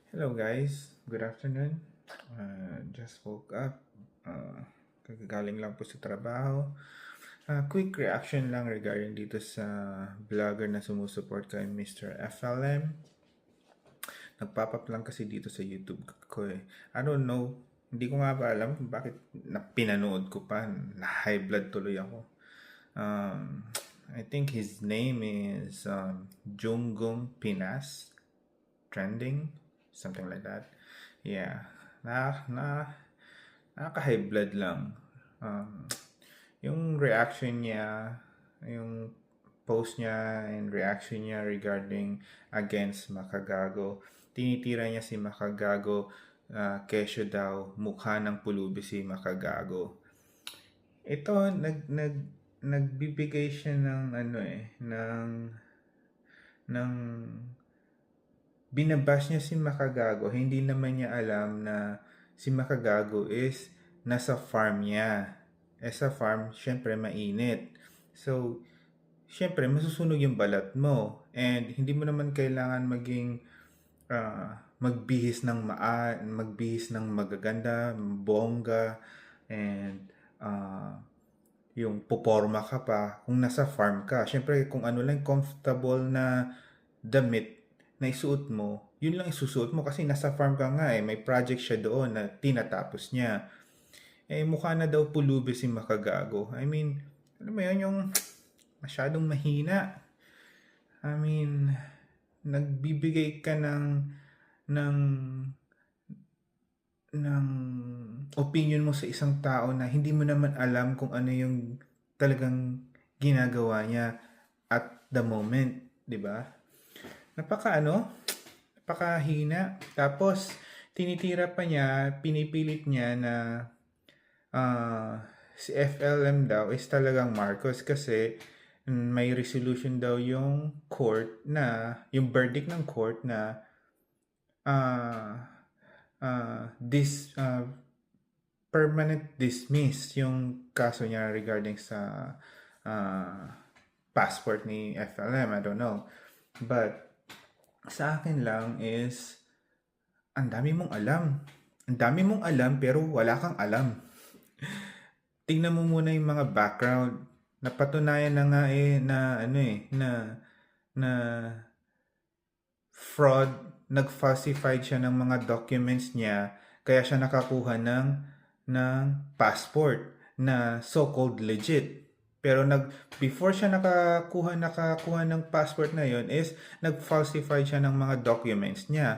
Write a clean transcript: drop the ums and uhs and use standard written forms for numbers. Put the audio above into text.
Hello guys, good afternoon. Just woke up. Kagagaling lang po sa trabaho. Quick reaction lang regarding dito sa vlogger na sumusuport kay Mr. FLM. Nagpop-up lang kasi dito sa YouTube ko eh. I don't know, hindi ko nga ba alam kung bakit pinanood ko pa. Na-high blood tuloy ako. I think his name is Junggung Pinas. Trending, something like that. Yeah, nakaka-high blood lang. Um, yung reaction niya, yung post niya and reaction niya regarding against Makagago. Tinitira niya si Makagago, kesyo daw, mukha ng pulubi si Makagago. Ito, nagbibigay siya ng ng binabash niya si Makagago, hindi naman niya alam na si Makagago is nasa farm niya. Sa farm, syempre mainit. So, syempre masusunog yung balat mo. And hindi mo naman kailangan maging magbihis ng magaganda, bongga, and yung puporma ka pa kung nasa farm ka. Syempre, kung ano lang comfortable na damit na isuot mo, yun lang isusuot mo kasi nasa farm ka nga eh. May project siya doon na tinatapos niya. Mukha na daw pulubi si Makagago. I mean, alam mo yun, yung masyadong mahina. I mean, nagbibigay ka ng ng opinion mo sa isang tao na hindi mo naman alam kung ano yung talagang ginagawa niya at the moment, 'di ba? Napakahina. Tapos tinitira pa niya, pinipilit niya na si FLM daw is talagang Marcos kasi may resolution daw yung court na, yung verdict ng court na this permanent dismiss yung kaso niya regarding sa passport ni FLM. I don't know. But sa akin lang is ang dami mong alam. Ang dami mong alam pero wala kang alam. Tingnan mo muna yung mga background. Napatunayan na nga na fraud, nag-falsified siya ng mga documents niya, kaya siya nakakuha ng passport na so-called legit. Pero before siya nakakuha ng passport na yon is nag-falsify siya ng mga documents niya.